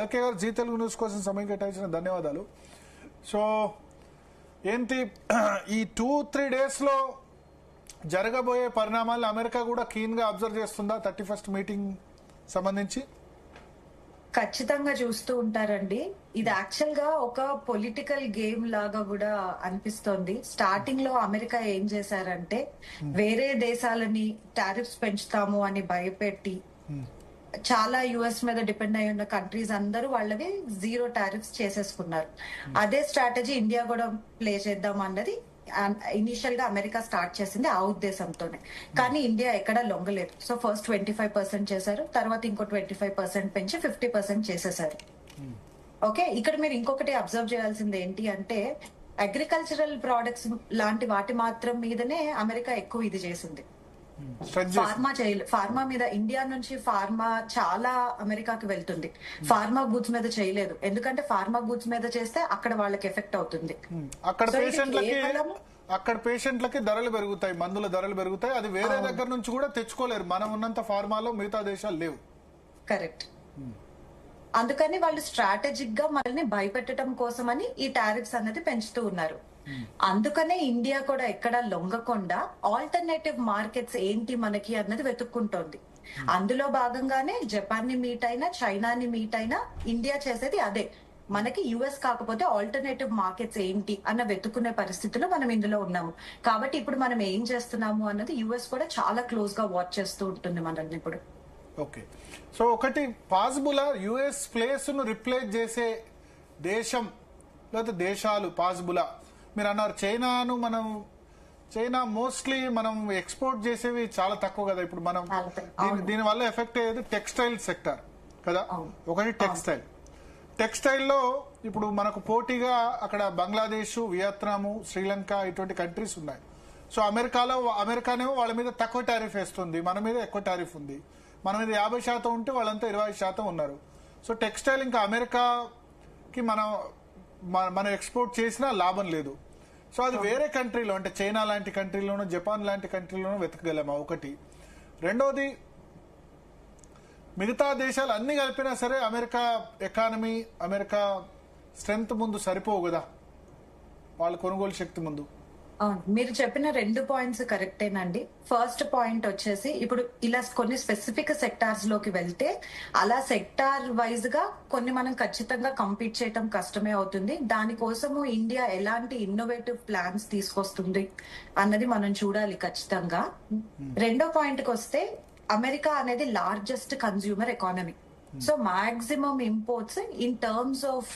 Lucky గారు G Telugu news కోసం సమయం కేటాయించిన ధన్యవాదాలు. సో ఏంటి ఈ 2-3 డేస్లో జరగబోయే పరిణామాలు అమెరికా కూడా కీన్గా అబ్జర్వ్ చేస్తుందా 31st మీటింగ్ సంబంధించి? ఖచ్చితంగా చూస్తూ ఉంటారండి. ఇది యాక్చువల్ గా ఒక పొలిటికల్ గేమ్ లాగా కూడా అనిపిస్తోంది. స్టార్టింగ్ లో అమెరికా ఏం చేశారంటే వేరే దేశాలని టారిఫ్స్ పెంచుతాము అని భయపెట్టి చాలా యుఎస్ మీద డిపెండ్ అయి ఉన్న కంట్రీస్ అందరూ వాళ్ళవి 0 టారిఫ్స్ చేసేసుకున్నారు. అదే స్ట్రాటజీ ఇండియా కూడా ప్లే చేద్దాం అన్నది ఇనిషియల్ గా అమెరికా స్టార్ట్ చేసింది ఆ ఉద్దేశంతోనే. కానీ ఇండియా ఎక్కడా లొంగలేదు. సో ఫస్ట్ 25% చేశారు, తర్వాత ఇంకో 25% పెంచి 50% చేసేసారు. ఓకే, ఇక్కడ మీరు ఇంకొకటి అబ్జర్వ్ చేయాల్సింది ఏంటి అంటే అగ్రికల్చరల్ ప్రోడక్ట్స్ లాంటి వాటి మాత్రం మీదనే అమెరికా ఎక్కువ ఇది చేసింది. ఫార్మా చేయలేదు. ఫార్మా మీద ఇండియా నుంచి ఫార్మా చాలా అమెరికాకి వెళ్తుంది. ఫార్మా గూడ్స్ మీద చేయలేదు, ఎందుకంటే ఫార్మా గూడ్స్ మీద చేస్తే అక్కడ వాళ్ళకి ఎఫెక్ట్ అవుతుంది. అక్కడ పేషెంట్లకి ధరలు పెరుగుతాయి, మందుల ధరలు పెరుగుతాయి. అది వేరే దగ్గర నుంచి కూడా తెచ్చుకోలేరు. మనం ఉన్నంత ఫార్మాలో మిగతా దేశాలు లేవు. కరెక్ట్. అందుకని వాళ్ళు స్ట్రాటజిక్ గా మనల్ని భయపెట్టడం కోసమని ఈ టారిఫ్స్ అనేది పెంచుతూ ఉన్నారు. అందుకనే ఇండియా కూడా ఎక్కడ లొంగకుండా ఆల్టర్నేటివ్ మార్కెట్స్ ఏంటి మనకి అన్నది వెతుక్కుంటోంది. అందులో భాగంగానే జపాన్ ని మీట్ అయినా, చైనాని మీట్ అయినా ఇండియా చేసేది అదే. మనకి యుఎస్ కాకపోతే ఆల్టర్నేటివ్ మార్కెట్స్ ఏంటి అన్న వెతుక్కునే పరిస్థితిలో మనం ఇందులో ఉన్నాము. కాబట్టి ఇప్పుడు మనం ఏం చేస్తున్నాము అన్నది యుఎస్ కూడా చాలా క్లోజ్ గా వాచ్ చేస్తూ ఉంటుంది మనల్ని ఇప్పుడు. ఓకే, సో ఒకటి పాసిబుల్ యుఎస్ ప్లేస్ ను రిప్లేస్ చేసే దేశం లేదా దేశాలు పాసిబులా? మీరు అన్నారు చైనాను, చైనా మోస్ట్లీ మనం ఎక్స్పోర్ట్ చేసేవి చాలా తక్కువ కదా. ఇప్పుడు మనం దీని వల్ల ఎఫెక్ట్ అయ్యేది టెక్స్టైల్ సెక్టర్ కదా. ఒకటి టెక్స్టైల్లో ఇప్పుడు మనకు పోటీగా అక్కడ బంగ్లాదేశ్, వియత్నాము, శ్రీలంక ఇటువంటి కంట్రీస్ ఉన్నాయి. సో అమెరికానేమో వాళ్ళ మీద తక్కువ టారిఫ్ వేస్తుంది, మన మీద ఎక్కువ టారిఫ్ ఉంది. మన మీద 50% ఉంటే వాళ్ళంతా 25% ఉన్నారు. సో టెక్స్టైల్ ఇంకా అమెరికాకి మనం ఎక్స్పోర్ట్ చేసినా లాభం లేదు. సో అది వేరే కంట్రీలో అంటే చైనా లాంటి కంట్రీలోనూ, జపాన్ లాంటి కంట్రీలోనూ వెతకగలమా? ఒకటి. రెండోది, మిగతా దేశాలు అన్ని కలిపినా సరే అమెరికా ఎకానమీ, అమెరికా స్ట్రెంగ్త్ ముందు సరిపోవు కదా, వాళ్ళ కొనుగోలు శక్తి ముందు. అవును, మీరు చెప్పిన 2 పాయింట్స్ కరెక్టేనండి. ఫస్ట్ పాయింట్ వచ్చేసి ఇప్పుడు ఇలా కొన్ని స్పెసిఫిక్ సెక్టార్స్ లోకి వెళ్తే అలా సెక్టార్ వైజ్ గా కొన్ని మనం ఖచ్చితంగా కంపీట్ చేయటం కష్టమే అవుతుంది. దానికోసము ఇండియా ఎలాంటి ఇన్నోవేటివ్ ప్లాన్స్ తీసుకొస్తుంది అన్నది మనం చూడాలి ఖచ్చితంగా. రెండో పాయింట్ కి వస్తే అమెరికా అనేది largest consumer economy. So maximum imports in terms of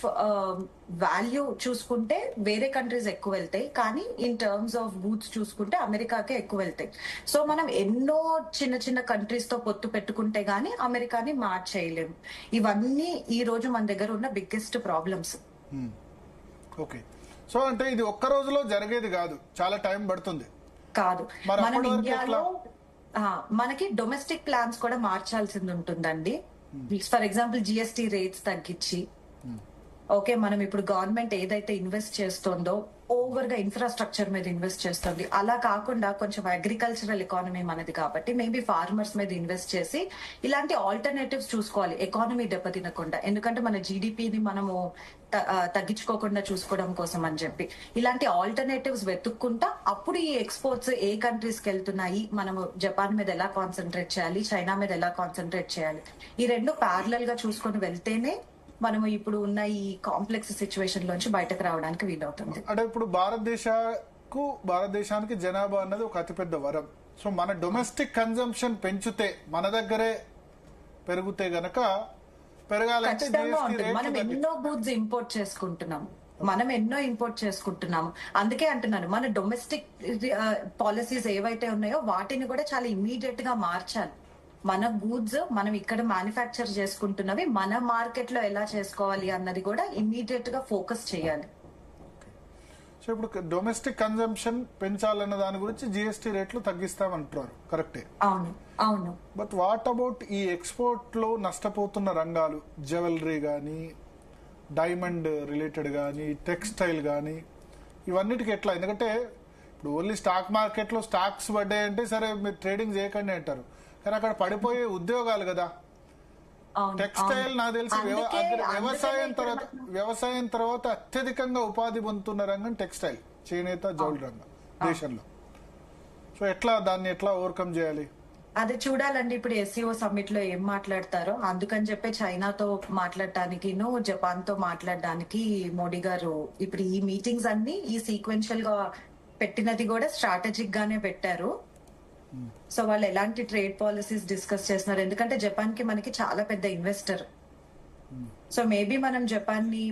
value చూసుకుంటే వేరే కంట్రీస్ ఎక్కువ వెళ్తాయి, కానీ ఇన్ టర్మ్స్ ఆఫ్ గూడ్స్ చూసుకుంటే అమెరికాకే ఎక్కువ వెళ్తాయి. సో మనం ఎన్నో చిన్న చిన్న కంట్రీస్ తో పొత్తు పెట్టుకుంటే గానీ అమెరికాని మార్చేయలేము. ఇవన్నీ ఈ రోజు మన దగ్గర ఉన్న బిగ్గెస్ట్ ప్రాబ్లమ్స్. ఓకే, సో అంటే ఇది ఒక్క రోజులో జరిగేది కాదు, చాలా టైం పడుతుంది. కాదు, మనం ఇండియాలో మనకి డొమెస్టిక్ ప్లాన్స్ కూడా మార్చాల్సింది ఉంటుందండి. ఫర్ ఎగ్జాంపుల్ జిఎస్టీ రేట్స్ తగ్గించి, ఓకే, మనం ఇప్పుడు గవర్నమెంట్ ఏదైతే ఇన్వెస్ట్ చేస్తుందో ఓవర్ గా ఇన్ఫ్రాస్ట్రక్చర్ మీద ఇన్వెస్ట్ చేస్తుంది. అలా కాకుండా కొంచెం అగ్రికల్చరల్ ఎకానమీ మనది కాబట్టి మేబీ ఫార్మర్స్ మీద ఇన్వెస్ట్ చేసి ఇలాంటి ఆల్టర్నేటివ్స్ చూసుకోవాలి, ఎకానమీ దెబ్బతినకుండా. ఎందుకంటే మన జీడిపిని మనము తగ్గించుకోకుండా చూసుకోవడం కోసం అని చెప్పి ఇలాంటి ఆల్టర్నేటివ్స్ వెతుక్కుంటా అప్పుడు ఈ ఎక్స్పోర్ట్స్ ఏ కంట్రీస్ కి వెళ్తున్నాయి, మనము జపాన్ మీద ఎలా కాన్సన్ట్రేట్ చేయాలి, చైనా మీద ఎలా కాన్సన్ట్రేట్ చేయాలి, ఈ రెండు ప్యారలల్ గా చూసుకొని వెళ్తేనే మనము ఇప్పుడు ఉన్న ఈ కాంప్లెక్స్ సిచ్యువేషన్ లోంచి బయటకు రావడానికి వీలవుతుంది. అంటే ఇప్పుడు భారతదేశానికి జనాభా అన్నది ఒక అతిపెద్ద వరం. సో మన డొమెస్టిక్ కన్జంప్షన్ పెంచితే, మన దగ్గరే పెరిగితే గనక పెరగాలంటే మనం ఎన్నో గూడ్స్ ఇంపోర్ట్ చేసుకుంటున్నాము. అందుకే అంటున్నాను, మన డొమెస్టిక్ పాలసీస్ ఏవైతే ఉన్నాయో వాటిని కూడా చాలా ఇమీడియట్ గా మార్చాలి. మన గూడ్స్ మనం ఇక్కడ మ్యానుఫ్యాక్చర్ చేసుకుంటున్నవి మన మార్కెట్ లో ఎలా చేసుకోవాలి అన్నది కూడా ఇమీడియట్ గా ఫోకస్ చేయాలి. సో ఇప్పుడు డొమెస్టిక్ కన్జంప్షన్ పెంచాలన్న దాని గురించి జిఎస్టీ రేట్లు తగ్గిస్తామంటున్నారు, కరెక్టే? అవును. బట్ వాట్ అబౌట్ ఈ ఎక్స్పోర్ట్ లో నష్టపోతున్న రంగాలు, జ్యువెలరీ గానీ, డైమండ్ రిలేటెడ్ గానీ, టెక్స్టైల్ గానీ, ఇవన్నిటికి ఎట్లా? ఎందుకంటే ఇప్పుడు ఓన్లీ స్టాక్ మార్కెట్ లో స్టాక్స్ పడ్డాయంటే సరే మీరు ట్రేడింగ్ చేయకండి అంటారు, కానీ అక్కడ పడిపోయే ఉద్యోగాలు కదా. అవును, టెక్స్టైల్ నాకు తెలిసి అందుకే వ్యవసాయం తర్వాత అత్యధికంగా ఉపాధి పొందుతున్న రంగం టెక్స్టైల్, చేనేత, జౌళి రంగం దేశంలో. సో దాన్ని ఎట్లా ఓవర్కమ్ చేయాలి? అది చూడాలండి. ఇప్పుడు ఎస్సీఓ సమ్మిట్ లో ఏం మాట్లాడతారో, అందుకని చెప్పి చైనాతో మాట్లాడడానికి జపాన్ తో మాట్లాడడానికి మోడీ గారు ఇప్పుడు ఈ మీటింగ్స్ అన్ని ఈ సీక్వెన్షియల్ గా పెట్టినది కూడా స్ట్రాటజిక్ గానే పెట్టారు. సో వాళ్ళు ఎలాంటి ట్రేడ్ పాలసీస్ డిస్కస్ చేస్తున్నారు, ఎందుకంటే జపాన్ కి మనకి చాలా పెద్ద ఇన్వెస్టర్. సో మేబీ మనం జపాన్ ని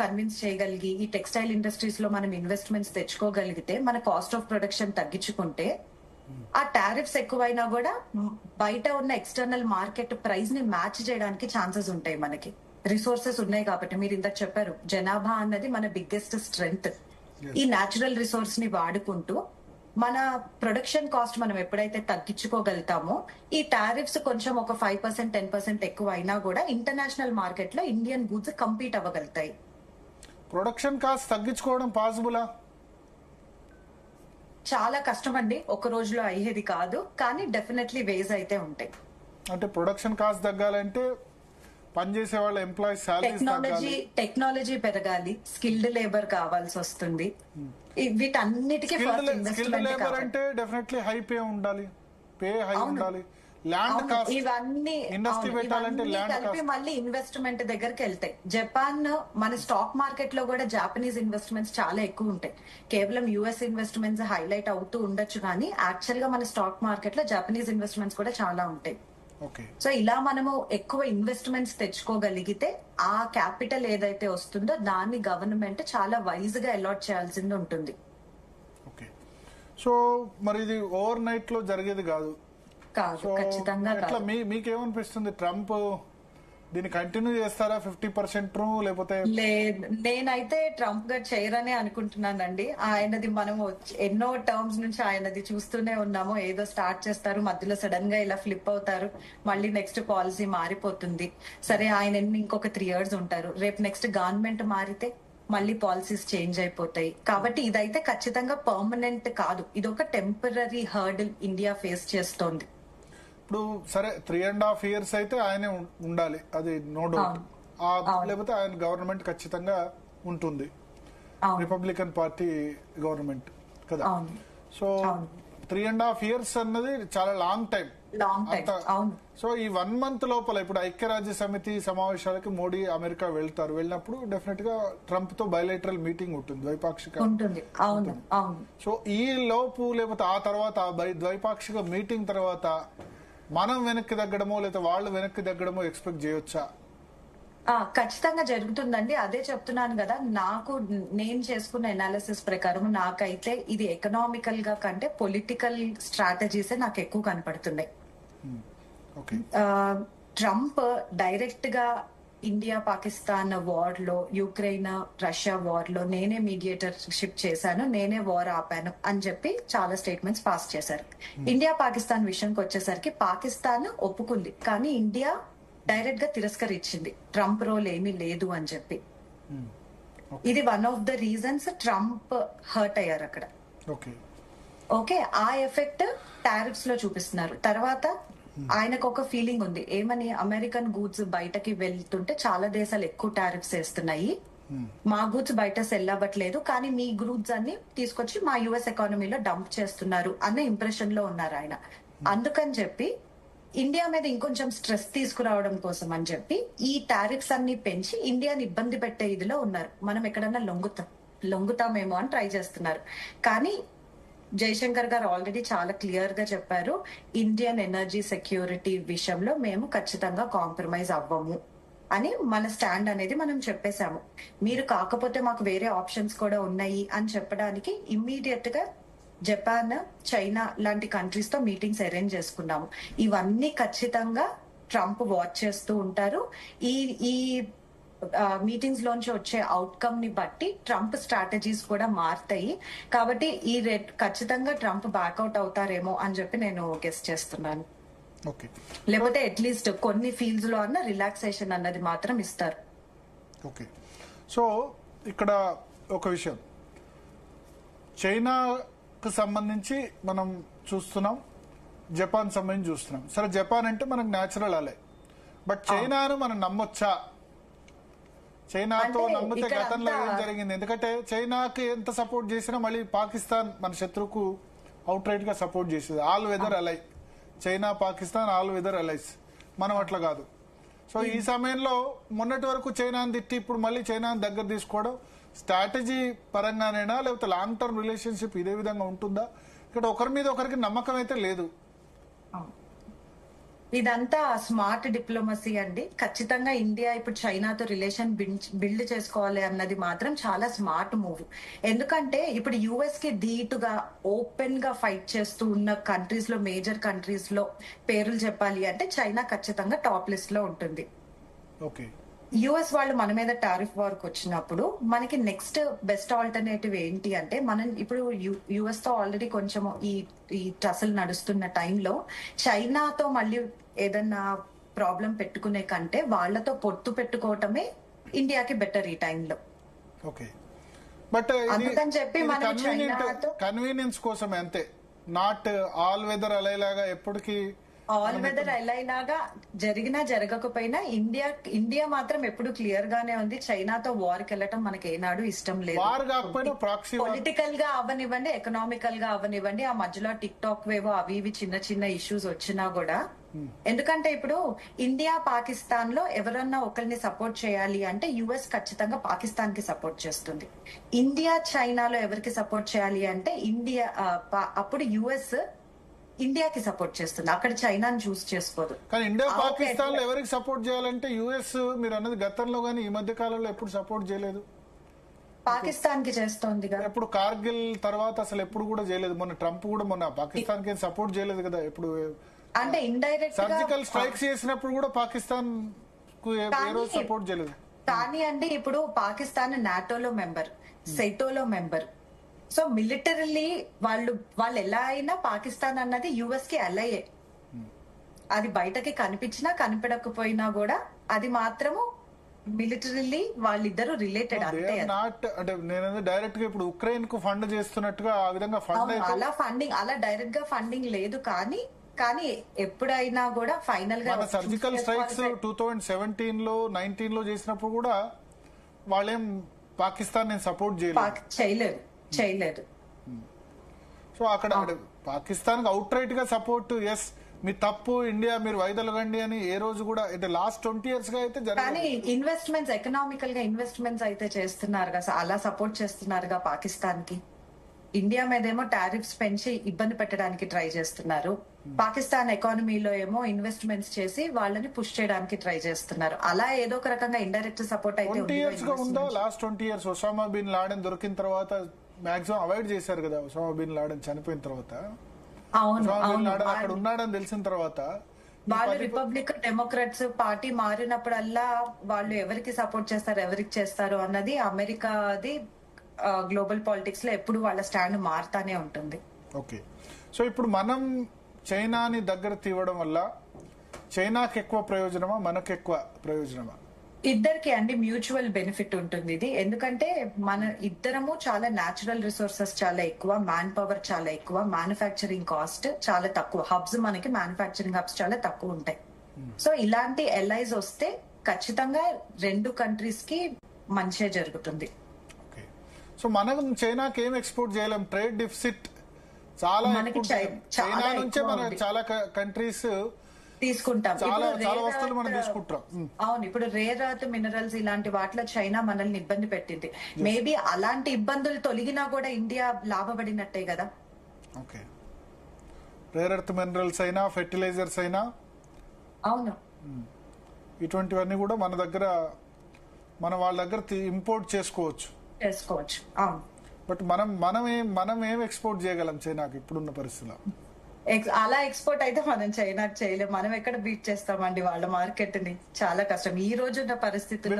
కన్విన్స్ చేయగలిగి ఈ టెక్స్టైల్ ఇండస్ట్రీస్ లో మనం ఇన్వెస్ట్మెంట్స్ తెచ్చుకోగలిగితే, మన కాస్ట్ ఆఫ్ ప్రొడక్షన్ తగ్గించుకుంటే, ఆ టారిఫ్స్ ఎక్కువైనా కూడా బయట ఉన్న ఎక్స్టర్నల్ మార్కెట్ ప్రైస్ ని మ్యాచ్ చేయడానికి ఛాన్సెస్ ఉంటాయి. మనకి రిసోర్సెస్ ఉన్నాయి కాబట్టి, మీరు ఇందాక చెప్పారు జనాభా అన్నది మన బిగ్గెస్ట్ స్ట్రెంగ్త్. ఈ న్యాచురల్ రిసోర్స్ ని వాడుకుంటూ మన ప్రొడక్షన్ కాస్ట్ మనం ఎప్పుడైతే తగ్గించుకోగలుగుతామో, ఈ టారిఫ్స్ కొంచెం ఒక 5% 10% ఎక్కువ అయినా కూడా ఇంటర్నేషనల్ మార్కెట్ లో ఇండియన్ గూడ్స్ కంపీట్ అవ్వగలుగుతాయి. ప్రొడక్షన్ కాస్ట్ తగ్గించుకోవడం పాసిబులా? చాలా కష్టం అండి, ఒక రోజులో అయ్యేది కాదు, కానీ డెఫినెట్లీ వేస్ అయితే ఉంటాయి. అంటే ప్రొడక్షన్ కాస్ట్ తగ్గాలంటే పనిచేసే వాళ్ళ ఎంప్లాయీస్ టెక్నాలజీ పెరగాలి, స్కిల్డ్ లేబర్ కావాల్సి వస్తుంది. వీటన్నిటికీ స్కిల్డ్ లేబర్ అంటే డెఫినెట్లీ హై పే ఉండాలి, ఉండాలి. ల్యాండ్ కాస్ట్, ఇవన్నీ ఇండస్ట్రీ పెట్టాలంటే ల్యాండ్ కలిపి కాస్ట్. మళ్ళీ ఇన్వెస్ట్మెంట్ దగ్గరికి వెళ్తాయి. జపాన్ మన స్టాక్ మార్కెట్ లో కూడా జాపనీస్ ఇన్వెస్ట్మెంట్స్ చాలా ఎక్కువ ఉంటాయి. కేవలం యుఎస్ ఇన్వెస్ట్మెంట్స్ హైలైట్ అవుతూ ఉండొచ్చు, కానీ యాక్చువల్ గా మన స్టాక్ మార్కెట్ లో జాపనీస్ ఇన్వెస్ట్మెంట్స్ కూడా చాలా ఉంటాయి. సో ఇలా మనము ఎక్కువ ఇన్వెస్ట్మెంట్స్ తెచ్చుకోగలిగితే, ఆ క్యాపిటల్ ఏదైతే వస్తుందో దాన్ని గవర్నమెంట్ చాలా వైజ్ గా అలాట్ చేయాల్సింది ఉంటుంది. ఓకే, సో మరి ఇది ఓవర్ నైట్ లో జరిగేది కాదు. ఖచ్చితంగా ఎట్లా మీకేమనిపిస్తుంది? ట్రంప్ దీన్ని కంటిన్యూ చేస్తారా 50%, లేకపోతే? లేదు, నేనైతే ట్రంప్ గారు చేయరనే అనుకుంటున్నానండి. ఆయనది మనము ఎన్నో టర్మ్స్ నుంచి ఆయనది చూస్తూనే ఉన్నాము. ఏదో స్టార్ట్ చేస్తారు, మధ్యలో సడన్ గా ఇలా ఫ్లిప్ అవుతారు, మళ్ళీ నెక్స్ట్ పాలసీ మారిపోతుంది. సరే, ఆయన ఇంకొక 3 years ఉంటారు, రేపు నెక్స్ట్ గవర్నమెంట్ మారితే మళ్ళీ పాలసీస్ చేంజ్ అయిపోతాయి. కాబట్టి ఇదైతే ఖచ్చితంగా పర్మనెంట్ కాదు, ఇది ఒక టెంపరీ హర్డిల్ ఇండియా ఫేస్ చేస్తోంది. ఇప్పుడు సరే 3.5 years అయితే ఆయనే ఉండాలి, అది నో డౌట్. లేకపోతే ఆయన గవర్నమెంట్ ఖచ్చితంగా ఉంటుంది, రిపబ్లికన్ పార్టీ గవర్నమెంట్ కదా. సో 3.5 years అన్నది చాలా లాంగ్ టైం. సో ఈ 1 month లోపల ఇప్పుడు ఐక్యరాజ్య సమితి సమావేశాలకి మోడీ అమెరికా వెళ్తారు. వెళ్ళినప్పుడు డెఫినెట్ గా ట్రంప్ తో బయలేటరల్ మీటింగ్ ఉంటుంది, ద్వైపాక్షిక. సో ఈ లోపు లేకపోతే ఆ తర్వాత ద్వైపాక్షిక మీటింగ్ తర్వాత మనం వెనక్కి తగ్గడమో లేదా వాళ్ళు వెనక్కి తగ్గడమో ఎక్స్పెక్ట్ చేయొచ్చా? ఖచ్చితంగా జరుగుతుందండి. అదే చెప్తున్నాను కదా, నేను చేసుకున్న ఎనాలిసిస్ ప్రకారం నాకైతే ఇది ఎకనామికల్ గా కంటే పొలిటికల్ స్ట్రాటజీసే నాకు ఎక్కువ కనపడుతున్నాయి. ట్రంప్ డైరెక్ట్ గా ఇండియా పాకిస్తాన్ వార్ లో, యుక్రెయిన్ రష్యా వార్ లో నేనే మీడియేటర్షిప్ చేశాను, నేనే వార్ ఆపాను అని చెప్పి చాలా స్టేట్మెంట్స్ పాస్ చేశారు. ఇండియా పాకిస్తాన్ విషయానికి వచ్చేసరికి పాకిస్తాన్ ఒప్పుకుంది, కానీ ఇండియా డైరెక్ట్ గా తిరస్కరించింది, ట్రంప్ రోల్ ఏమీ లేదు అని చెప్పి. ఇది one of the reasons Trump hurt అయ్యారు అక్కడ. ఓకే, ఆ ఎఫెక్ట్ టారిఫ్స్ లో చూపిస్తున్నారు. తర్వాత ఆయనకు ఒక ఫీలింగ్ ఉంది, ఏమని, అమెరికన్ గూడ్స్ బయటకి వెళ్తుంటే చాలా దేశాలు ఎక్కువ టారిఫ్స్ వేస్తున్నాయి, మా గూడ్స్ బయట సెల్ అవ్వట్లేదు, కానీ మీ గూడ్స్ అన్ని తీసుకొచ్చి మా యుఎస్ ఎకానమీలో డంప్ చేస్తున్నారు అన్న ఇంప్రెషన్ లో ఉన్నారు ఆయన. అందుకని చెప్పి ఇండియా మీద ఇంకొంచెం స్ట్రెస్ తీసుకురావడం కోసం అని చెప్పి ఈ టారిఫ్స్ అన్ని పెంచి ఇండియాని ఇబ్బంది పెట్టే ఇదిలో ఉన్నారు. మనం ఎక్కడన్నా లొంగుతామేమో అని ట్రై చేస్తున్నారు. కానీ జయశంకర్ గారు ఆల్రెడీ చాలా క్లియర్ గా చెప్పారు, ఇండియన్ ఎనర్జీ సెక్యూరిటీ విషయంలో మేము ఖచ్చితంగా కాంప్రమైజ్ అవ్వము అని మన స్టాండ్ అనేది మనం చెప్పేశాము. మీరు కాకపోతే మాకు వేరే ఆప్షన్స్ కూడా ఉన్నాయి అని చెప్పడానికి ఇమ్మీడియట్ గా జపాన్, చైనా లాంటి కంట్రీస్ తో మీటింగ్స్ అరేంజ్ చేసుకున్నాము. ఇవన్నీ ఖచ్చితంగా ట్రంప్ వాచ్ చేస్తూ ఉంటారు. ఈ మీటింగ్స్ లోంచి వచ్చే అవుట్కమ్ ని బట్టి ట్రంప్ స్ట్రాటజీస్ కూడా మారుతాయి. కాబట్టి ఖచ్చితంగా ట్రంప్ బ్యాక్అవుట్ అవుతారేమో అని చెప్పి నేను గెస్ చేస్తున్నాను. లేకపోతే అట్లీస్ట్ కొన్ని ఫీల్డ్స్ లో అన్న రిలాక్సేషన్ అన్నది మాత్రం ఇస్తారు. ఓకే, సో ఇక్కడ ఒక విషయం, చైనాకు సంబంధించి మనం చూస్తున్నాం, జపాన్ సంబంధించి చూస్తున్నాం. సరే, జపాన్ అంటే మనకు న్యాచురల్ అలే, బట్ చైనాను మనం నమ్మొచ్చా? చైనాతో అంటే నమ్మితే ఇక్కడ గతంలో అంతా- ఏం జరిగింది? ఎందుకంటే చైనాకి ఎంత సపోర్ట్ చేసినా మళ్ళీ పాకిస్తాన్ మన శత్రువుకు అవుట్ రైట్ గా సపోర్ట్ చేసేది. All weather ally, China Pakistan all weather allies. మనం అట్లా కాదు. సో ఈ సమయంలో మొన్నటి వరకు చైనాని తిట్టి ఇప్పుడు మళ్ళీ చైనాని దగ్గర తీసుకోవడం స్ట్రాటజీ పరంగానేనా, లేకపోతే లాంగ్ టర్మ్ రిలేషన్షిప్ ఇదే విధంగా ఉంటుందా? ఇక్కడ ఒకరి మీద ఒకరికి నమ్మకం అయితే లేదు. ఇదంతా స్మార్ట్ డిప్లొమసీ అండి. ఖచ్చితంగా ఇండియా ఇప్పుడు చైనాతో రిలేషన్ బిల్డ్ చేసుకోవాలి అన్నది మాత్రం చాలా స్మార్ట్ మూవ్. ఎందుకంటే ఇప్పుడు యుఎస్ కి ధీటుగా ఓపెన్ గా ఫైట్ చేస్తూ ఉన్న కంట్రీస్ లో, మేజర్ కంట్రీస్ లో పేర్లు చెప్పాలి అంటే చైనా ఖచ్చితంగా టాప్ లిస్ట్ లో ఉంటుంది. ఓకే, యుఎస్ వాళ్ళు మన మీద టారిఫ్ వార్ కి వచ్చినప్పుడు మనకి నెక్స్ట్ బెస్ట్ ఆల్టర్నేటివ్ ఏంటి అంటే, మనం ఇప్పుడు యుఎస్ తో ఆల్రెడీ కొంచెం ఈ టసల్ నడుస్తున్న టైంలో చైనాతో మళ్ళీ ఏదన్నా ప్రాబ్లం పెట్టుకునే కంటే వాళ్ళతో పొత్తు పెట్టుకోవటమే ఇండియాకి బెటర్ ఈ టైంలో. ఓకే. బట్ అందుకని చెప్పి మనం చైనాతో కన్వీనియన్స్ కోసమే అంతే, నాట్ ఆల్ వెదర్ అలైలాగా ఎప్పటికీ ఆల్ వెదర్ ఎలాగా జరిగినా జరగకపోయినా ఇండియా మాత్రం ఎప్పుడు క్లియర్ గానే ఉంది. చైనాతో వార్ కి వెళ్ళటం మనకి ఏనాడు ఇష్టం లేదు. వార్ కాకపోయినా ప్రాక్సీ వార్. పొలిటికల్ గా అవనివ్వండి, ఎకనామికల్ గా అవనివ్వండి, ఆ మధ్యలో టిక్ టాక్ వేవో అవి ఇవి చిన్న చిన్న ఇష్యూస్ వచ్చినా కూడా, ఎందుకంటే ఇప్పుడు ఇండియా పాకిస్తాన్ లో ఎవరన్నా ఒకరిని సపోర్ట్ చేయాలి అంటే యుఎస్ ఖచ్చితంగా పాకిస్తాన్ కి సపోర్ట్ చేస్తుంది. ఇండియా చైనాలో ఎవరికి సపోర్ట్ చేయాలి అంటే ఇండియా అప్పుడు యుఎస్ ఇండియాకి సపోర్ట్ చేస్తుంది. అక్కడ చైనాని చూస్ చేసుకోదు. కానీ ఇండియా పాకిస్తాన్ లో ఎవరికి సపోర్ట్ చేయాలంటే యుఎస్, మీరు అన్నది గతంలో కానీ ఈ మధ్య కాలంలో ఎప్పుడు సపోర్ట్ చేయలేదు. పాకిస్తాన్ కి చేస్తోంది కదా. ఎప్పుడు కార్గిల్ తర్వాత అసలు ఎప్పుడు కూడా చేయలేదు. మొన్న ట్రంప్ కూడా మొన్న పాకిస్తాన్ కి సపోర్ట్ చేయలేదు కదా. ఎప్పుడు అంటే ఇండైరెక్ట్ సర్జికల్ స్ట్రైక్స్ చేసినప్పుడు కూడా పాకిస్తాన్ కు ఏ రోజు సపోర్ట్ చేయలేదు. కానీ అండి ఇప్పుడు పాకిస్తాన్ నాటోలో మెంబర్, సెటోలో మెంబర్. సో మిలిటరీలీ వాళ్ళు ఎలా అయినా పాకిస్తాన్ అన్నది యుఎస్ కి అలయే. అది బయటకి కనిపించినా కనిపించకపోయినా కూడా అది మాత్రము మిలిటరీలీ వాళ్ళిద్దరు రిలేటెడ్ అంతే. నాట్ అంటే నేను డైరెక్ట్ గా ఇప్పుడు ఉక్రెయిన్ కు ఫండ్ చేస్తున్నట్టుగా ఆ విధంగా ఫండ్ అలా డైరెక్ట్ గా ఫండింగ్ లేదు. కానీ ఎప్పుడైనా కూడా ఫైనల్ గా సర్జికల్ స్ట్రైక్స్ 2017 లో 19 లో చేసినప్పుడు కూడా వాళ్ళేం పాకిస్తాన్ నేను సపోర్ట్ చేయలేదు. సో అక్కడ పాకిస్తాన్ అవుట్ రైట్ గా సపోర్ట్, ఎస్ మీ తప్పు ఇండియా మీరు వైదొలగండి అని ఏ రోజు కూడా అంటే లాస్ట్ 20 years గా అయితే కానీ ఇన్వెస్ట్మెంట్స్, ఎకనామికల్ గా ఇన్వెస్ట్మెంట్స్ అయితే చేస్తున్నారుగా, అలా సపోర్ట్ చేస్తున్నారుగా పాకిస్తాన్ కి. ఇండియా మీదేమో టారిఫ్స్ పెంచి ఇబ్బంది పెట్టడానికి ట్రై చేస్తున్నారు. పాకిస్తాన్ ఎకానమీలో ఏమో ఇన్వెస్ట్మెంట్స్ చేసి వాళ్ళని పుష్ చేయడానికి ట్రై చేస్తున్నారు. అలా ఏదో ఒక రకంగా ఇండైరెక్ట్ సపోర్ట్ అయితే 20 years గా ఉందా? Last 20 years Osama bin Laden దొరికిన తర్వాత మాక్సిమం అవాయిడ్ చేశారు కదా. ఒసామా బిన్ లాడెన్ చనిపోయిన తర్వాత, ఒసామా బిన్ లాడెన్ అక్కడ ఉన్నాడని తెలిసిన తర్వాత వాళ్ళు రిపబ్లిక్ డెమోక్రాట్స్ పార్టీ మారినప్పుడల్లా వాళ్ళు ఎవరికి సపోర్ట్ చేస్తారు, ఎవరికి చేస్తారు అన్నది అమెరికాది గ్లోబల్ పాలిటిక్స్ లో ఎప్పుడు వాళ్ళ స్టాండ్ మారుతానే ఉంటుంది. ఓకే. సో ఇప్పుడు మనం చైనాని దగ్గర తీవడం వల్ల చైనాకి ఎక్కువ ప్రయోజనమా, మనకు ఎక్కువ ప్రయోజనమా? ఇద్దరికి అండి మ్యూచువల్ బెనిఫిట్ ఉంటుంది ఇది. ఎందుకంటే మన ఇద్దరము చాలా న్యాచురల్ రిసోర్సెస్ చాలా ఎక్కువ, మ్యాన్ పవర్ చాలా ఎక్కువ, మ్యానుఫ్యాక్చరింగ్ కాస్ట్ చాలా తక్కువ, హబ్స్ మనకి మ్యానుఫ్యాక్చరింగ్ హబ్స్ చాలా తక్కువ ఉంటాయి. సో ఇలాంటి ఎల్ఐస్ వస్తే ఖచ్చితంగా రెండు కంట్రీస్ కి మంచిగా జరుగుతుంది. సో మనం చైనాకి ఏం ఎక్స్పోర్ట్ చేయలేం. ట్రేడ్ డిఫిసిట్ చాలా చైనా నుంచే మన చాలా కంట్రీస్ తీసుకుంటాం. చాలా వస్తువులు మనం తీసుకుంటాం. అవును, ఇప్పుడు రేర్ ఎర్త్ మినరల్స్ ఇలాంటి వాటిలో చైనా మనల్ని ఇబ్బంది పెట్టింది. మేబీ అలాంటి ఇబ్బందులు తొలగినా కూడా ఇండియా లాభపడినట్టే కదా. ఓకే. రేర్ ఎర్త్ మినరల్స్ అయినా, ఫెర్టిలైజర్స్ అయినా, అవును, ఇటువంటివన్నీ కూడా మన దగ్గర వాళ్ళ దగ్గర ఇంపోర్ట్ చేసుకోవచ్చు. అవును. బట్ మనం ఏం ఎక్స్పోర్ట్ చేయగలం చైనాకి ఇప్పుడున్న పరిస్థితిలో? అలా ఎక్స్పోర్ట్ అయితే మనం చైనాకి చేయలేం. మనం ఎక్కడ బీట్ చేస్తామండి వాళ్ళ మార్కెట్ ని? చాలా కష్టం ఈ రోజున్న పరిస్థితుల్లో.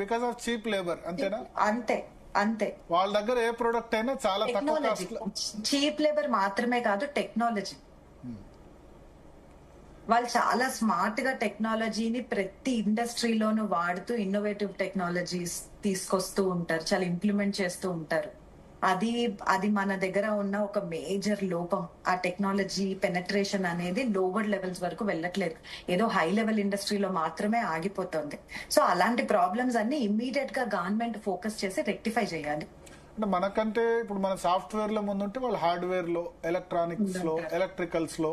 బికాస్ ఆఫ్ చీప్ లేబర్ అంతేనా? అంతే. వాళ్ళ దగ్గర ఏ ప్రొడక్ట్ అయినా చాలా తక్కువ కాస్ట్. చీప్ లేబర్ మాత్రమే కాదు, టెక్నాలజీ. వాళ్ళు చాలా స్మార్ట్ గా టెక్నాలజీని ప్రతి ఇండస్ట్రీలోనూ వాడుతూ ఇన్నోవేటివ్ టెక్నాలజీస్ తీసుకొస్తూ ఉంటారు, చాలా ఇంప్లిమెంట్ చేస్తూ ఉంటారు. అది అది మన దగ్గర ఉన్న ఒక మేజర్ లోపం. ఆ టెక్నాలజీ పెనట్రేషన్ అనేది లోవర్ లెవెల్స్ వరకు వెళ్ళట్లేదు, ఏదో హై లెవెల్ ఇండస్ట్రీలో మాత్రమే ఆగిపోతుంది. సో అలాంటి ప్రాబ్లమ్స్ అన్ని ఇమ్మీడియట్ గా గవర్నమెంట్ ఫోకస్ చేసి రెక్టిఫై చేయాలి. అంటే మనకంటే ఇప్పుడు మన సాఫ్ట్వేర్ లో ముందుంటే వాళ్ళు హార్డ్వేర్ లో, ఎలక్ట్రానిక్స్ లో, ఎలక్ట్రికల్స్ లో,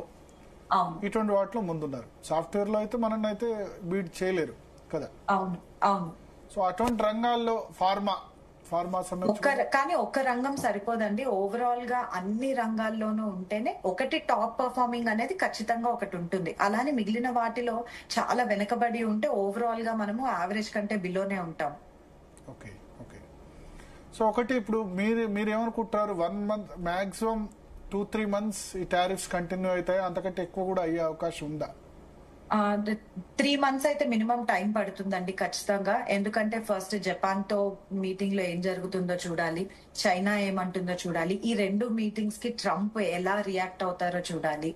అవును ఇటువంటి వాటిలో ముందున్నారు. సాఫ్ట్వేర్ లో అయితే మనల్ని అయితే బీట్ చేయలేరు కదా. అవును అవును. సో అటువంటి రంగాల్లో ఫార్మా కానీ ఒక్క రంగం సరిపోదండి. ఓవరాల్ గా అన్ని రంగాల్లోనూ ఉంటేనే ఒకటి టాప్ పర్ఫార్మింగ్ అనేది ఖచ్చితంగా ఒకటి ఉంటుంది. అలానే మిగిలిన వాటిలో చాలా వెనకబడి ఉంటే ఓవరాల్ గా మనము యావరేజ్ కంటే బిలోనే ఉంటాం. Okay okay. సో ఒకటి ఇప్పుడు మీరేమనుకుంటారు, 1 month మాక్సిమం 2-3 months ఈ టారిఫ్స్ కంటిన్యూ అవుతాయి, అంతకంటే ఎక్కువ కూడా అయ్యే అవకాశం ఉందా? 3 months అయితే మినిమం టైం పడుతుందండి ఖచ్చితంగా. ఎందుకంటే ఫస్ట్ జపాన్ తో మీటింగ్ లో ఏం జరుగుతుందో చూడాలి, చైనా ఏమంటుందో చూడాలి, ఈ 2 మీటింగ్స్ కి ట్రంప్ ఎలా రియాక్ట్ అవుతారో చూడాలి.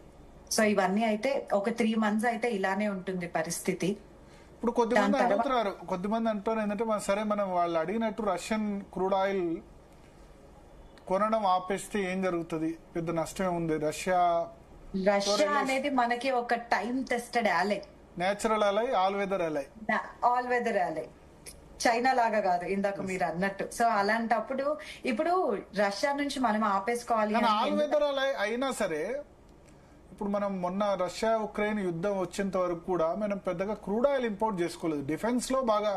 సో ఇవన్నీ అయితే ఒక 3 months అయితే ఇలానే ఉంటుంది పరిస్థితి. ఇప్పుడు కొద్దిమంది అడుగుతున్నారు, కొద్దిమంది అంటున్నారు ఏంటంటే సరే మనం వాళ్ళు అడిగినట్టు రష్యన్ క్రూడ్ ఆయిల్ కొనడం ఆపేస్తే ఏం జరుగుతుంది, పెద్ద నష్టమే ఉంది. రష్యా అనేది మనకి ఒక టైం టెస్టెడ్ అలై, నేచురల్ అలై, ఆల్ వెదర్ అలై, చైనా లాగా కాదు ఇందాక మీరు అన్నట్టు. సో అలాంటప్పుడు ఇప్పుడు రష్యా నుంచి మనం ఆపేసుకోవాలి. ఆల్ వెదర్ అలై అయినా సరే ఇప్పుడు మనం మొన్న రష్యా ఉక్రెయిన్ యుద్ధం వచ్చేంత వరకు కూడా మనం పెద్దగా క్రూడ్ ఆయిల్ ఇంపోర్ట్ చేసుకోలేదు. డిఫెన్స్ లో బాగా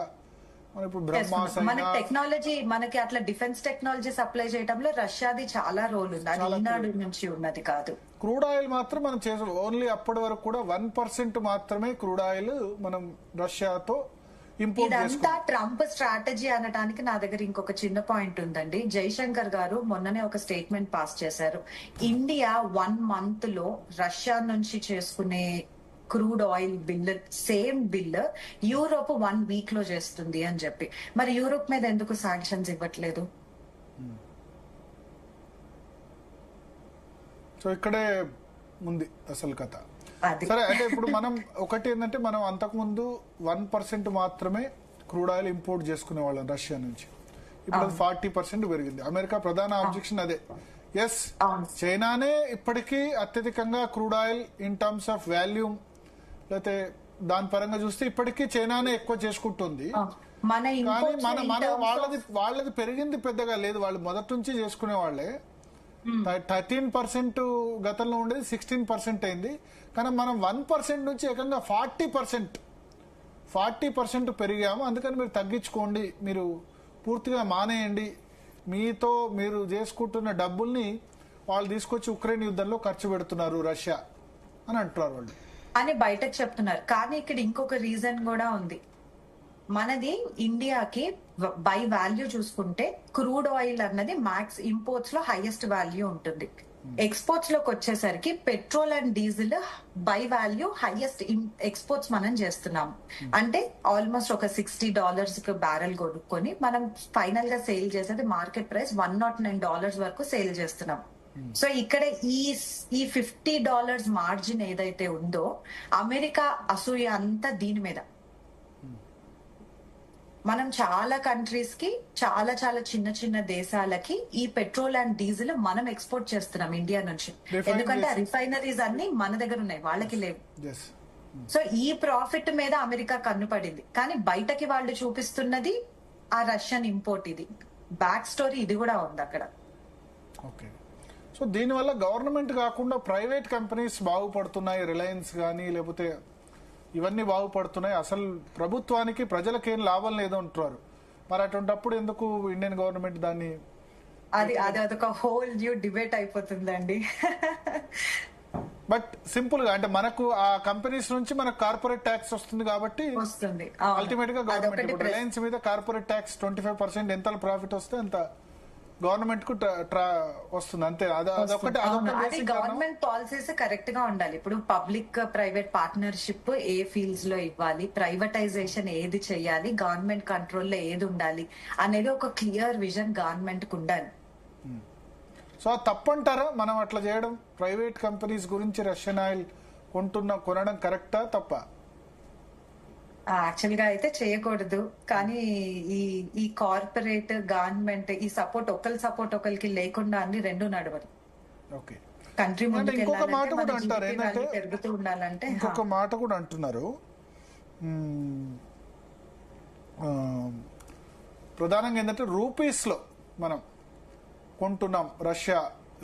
మన టెక్నాలజీ, మనకి అట్లా డిఫెన్స్ టెక్నాలజీ సప్లై చేయడంలో రష్యాది చాలా రోల్ ఉంది, అది ఈనాడు నుంచి ఉన్నది కాదు. క్రూడ్ ఆయిల్ మాత్రం మనం చేసాం ఓన్లీ అప్పటి వరకు కూడా 1% మాత్రమే క్రూడ్ ఆయిల్ మనం రష్యాతో ఇంపోర్ట్ చేసుకున్నాం. ఇదంతా ట్రంప్ స్ట్రాటజీ అనడానికి నా దగ్గర ఇంకొక చిన్న పాయింట్ ఉందండి. జైశంకర్ గారు మొన్ననే ఒక స్టేట్మెంట్ పాస్ చేశారు. ఇండియా 1 month లో రష్యా నుంచి చేసుకునే crude oil bill, same bill Europe 1 week లో చేస్తుంది అని చెప్పి. మరి యూరోప్ మీద ఎందుకు శాంక్షన్స్ ఇవ్వట్లేదు? సో ఇక్కడే ఉంది అసలు కథ. సరే, అంటే ఇప్పుడు మనం ఒకటి ఏంటంటే మనం అంతకుముందు 1% మాత్రమే క్రూడ్ ఆయిల్ ఇంపోర్ట్ చేసుకునే వాళ్ళం రష్యా నుంచి. ఇప్పుడు అది 40% పెరిగింది. అమెరికా ప్రధాన ఆబ్జెక్షన్ అదే. ఎస్, చైనానే ఇప్పటికీ అత్యధికంగా crude oil in terms of volume లేకపోతే దాని పరంగా చూస్తే ఇప్పటికీ చైనానే ఎక్కువ చేసుకుంటుంది. కానీ వాళ్ళది పెరిగింది పెద్దగా లేదు. వాళ్ళు మొదటి నుంచి చేసుకునే వాళ్ళే. 13% గతంలో ఉండేది 16% అయింది. కానీ మనం 1% నుంచి ఏకంగా 40% పెరిగాము. అందుకని మీరు తగ్గించుకోండి, మీరు పూర్తిగా మానేయండి, మీతో మీరు చేసుకుంటున్న డబ్బుల్ని వాళ్ళు తీసుకొచ్చి ఉక్రెయిన్ యుద్ధంలో ఖర్చు పెడుతున్నారు రష్యా అని అంటున్నారు వాళ్ళు అని బయటకు చెప్తున్నారు. కానీ ఇక్కడ ఇంకొక రీజన్ కూడా ఉంది. మనది ఇండియాకి బై వాల్యూ చూసుకుంటే క్రూడ్ ఆయిల్ అన్నది మ్యాక్స్ ఇంపోర్ట్స్ లో హైయెస్ట్ వాల్యూ ఉంటుంది. ఎక్స్పోర్ట్స్ లోకి వచ్చేసరికి petrol and diesel by value highest exports మనం చేస్తున్నాం. అంటే ఆల్మోస్ట్ ఒక $60 బ్యారెల్ కొనుక్కొని మనం ఫైనల్ గా సేల్ చేసేది మార్కెట్ ప్రైస్ $109 వరకు సేల్ చేస్తున్నాం. సో ఇక్కడ ఈ $50 మార్జిన్ ఏదైతే ఉందో అమెరికా అసూయ అంతా దీని మీద. మనం చాలా కంట్రీస్ కి, చాలా చాలా చిన్న చిన్న దేశాలకి ఈ పెట్రోల్ అండ్ డీజిల్ మనం ఎక్స్పోర్ట్ చేస్తున్నాం ఇండియా నుంచి. ఎందుకంటే రిఫైనరీస్ అన్ని మన దగ్గర ఉన్నాయి, వాళ్ళకి లేవు. సో ఈ ప్రాఫిట్ మీద అమెరికా కన్నుపడింది. కానీ బయటకి వాళ్ళు చూపిస్తున్నది ఆ రష్యన్ ఇంపోర్ట్. ఇది బ్యాక్ స్టోరీ, ఇది కూడా ఉంది అక్కడ. ఓకే. సో దీనివల్ల గవర్నమెంట్ కాకుండా ప్రైవేట్ కంపెనీస్ బాగుపడుతున్నాయి, రిలయన్స్ కానీ లేకపోతే ఇవన్నీ బాగుపడుతున్నాయి. అసలు ప్రభుత్వానికి ప్రజలకేం లాభం లేదు అంటున్నారు. మరి అటువంటిప్పుడు ఎందుకు ఇండియన్ గవర్నమెంట్ దాన్ని అదొక హోల్ న్యూ డిబేట్ అయిపోతుందండి. బట్ సింపుల్ గా అంటే మనకు ఆ కంపెనీస్ నుంచి మనకు కార్పొరేట్ ట్యాక్స్ వస్తుంది కాబట్టి అల్టిమేట్ గా గవర్నమెంట్ రిలయన్స్ మీద కార్పొరేట్ ట్యాక్స్ 25% ఎంత ప్రాఫిట్ వస్తే అంత గవర్నమెంట్ కు వస్తుంది, అంతే. అది గవర్నమెంట్ పాలసీస్ కరెక్ట్ గా ఉండాలి. ఇప్పుడు పబ్లిక్ ప్రైవేట్ పార్ట్నర్షిప్ ఏ ఫీల్డ్స్ లో ఇవ్వాలి, ప్రైవేటైజేషన్ ఏది చేయాలి, గవర్నమెంట్ కంట్రోల్లో ఏది ఉండాలి అనేది ఒక క్లియర్ విజన్ గవర్నమెంట్ కు ఉండాలి. సో తప్పంటారా మనం అట్లా చేయడం? ప్రైవేట్ కంపెనీస్ గురించి రష్యన్ ఆయిల్ కొనడం కరెక్టా తప్ప? యాక్చువల్ గా అయితే చేయకూడదు, కానీ ఈ ఈ కార్పొరేట్ గవర్నమెంట్ ఈ సపోర్ట్ ఒకరికి లేకుండా అన్ని రెండు నడవదు. ఓకే. కంట్రీ అంటే ముందుకు ఇంకొక మాట వెళ్ళాలంటే కూడా మన అంటారు GDP ఏంటంటే, value పెరుగుతూ ఉండాలంటే ఇంకొక మాట కూడా అంటున్నారు. ఆ, ప్రధానంగా ఏంటంటే రూపీస్లో మనం కొంటున్నాం రష్యా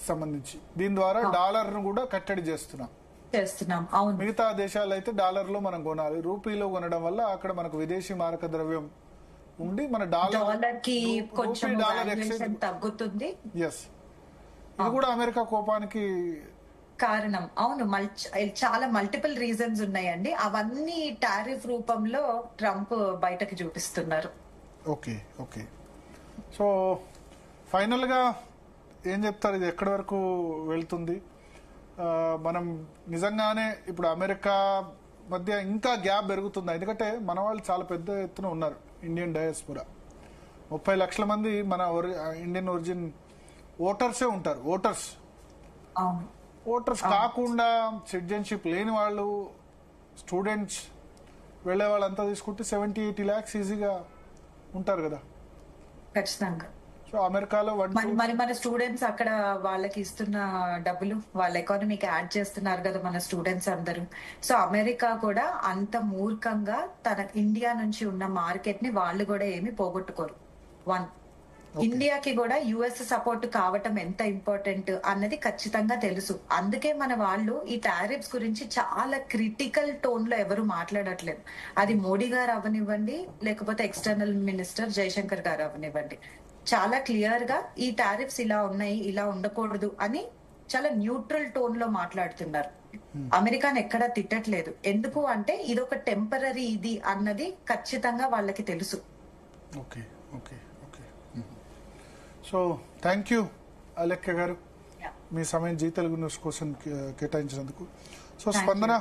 సంబంధించి, దీని ద్వారా డాలర్ను కూడా కట్టడి చేస్తున్నాం. చేస్తున్నాం. అవును, మిగతా దేశాలు అయితే డాలర్లో మనం కొనాలి, రూపీలో కొనడం వల్ల అక్కడ మనకు విదేశీ మారక ద్రవ్యం ఉండి మన డాలర్ కి కొంచెం డాలర్ వాల్యుయేషన్ ఎక్స్చేంజ్. తగ్గుతుంది. ఎస్, ఇది కూడా అమెరికా కోపానికి కారణం. అవును, చాలా మల్టిపుల్ రీజన్స్ ఉన్నాయండి. అవన్నీ టారిఫ్ రూపంలో ట్రంప్ బయటకు చూపిస్తున్నారు. ఓకే. ఓకే. సో ఫైనల్గా ఏం చెప్తారు, ఇది ఎక్కడి వరకు వెళ్తుంది? మనం నిజంగానే ఇప్పుడు అమెరికా మధ్య ఇంకా గ్యాప్ పెరుగుతుంది, ఎందుకంటే మన వాళ్ళు చాలా పెద్ద ఎత్తున ఉన్నారు. ఇండియన్ డయాస్పోరా 30 లక్షల మంది మన ఇండియన్ ఒరిజిన్ ఓటర్సే ఉంటారు. అవును, ఓటర్స్ కాకుండా సిటిజన్షిప్ లేని వాళ్ళు, స్టూడెంట్స్, వెళ్ళే వాళ్ళంతా తీసుకుంటే 70-80 lakhs ఈజీగా ఉంటారు కదా. ఖచ్చితంగా. సో అమెరికాలో మరి మన స్టూడెంట్స్ అక్కడ వాళ్ళకి ఇస్తున్న డబ్బులు వాళ్ళ ఎకానమీకి యాడ్ చేస్తున్నారు కదా మన స్టూడెంట్స్ అందరూ. సో అమెరికా కూడా అంత మూర్ఖంగా తన ఇండియా నుంచి ఉన్న మార్కెట్ ని వాళ్ళు కూడా ఏమి పోగొట్టుకోరు. ఇండియాకి కూడా యుఎస్ సపోర్ట్ కావటం ఎంత ఇంపార్టెంట్ అన్నది ఖచ్చితంగా తెలుసు. అందుకే మన వాళ్ళు ఈ టారిఫ్స్ గురించి చాలా క్రిటికల్ టోన్ లో ఎవరు మాట్లాడట్లేదు. అది మోడీ గారు అవనివ్వండి, లేకపోతే ఎక్స్టర్నల్ మినిస్టర్ జయశంకర్ గారు అవనివ్వండి, చాలా క్లియర్ గా ఈ టారిఫ్స్ ఇలా ఉన్నాయి, ఇలా ఉండకూడదు అని చాలా న్యూట్రల్ టోన్ లో మాట్లాడుతున్నారు. అమెరికాని ఎక్కడా తిట్టట్లేదు. ఎందుకు అంటే ఇది ఒక టెంపరరీ ఇది అన్నది ఖచ్చితంగా వాళ్ళకి తెలుసు. Okay. Okay. Okay. So thank you అలెక్క గారు, మీ సమయం జీ తెలుగు న్యూస్ కోసం కేటాయించినందుకు. So Thank you. స్పందన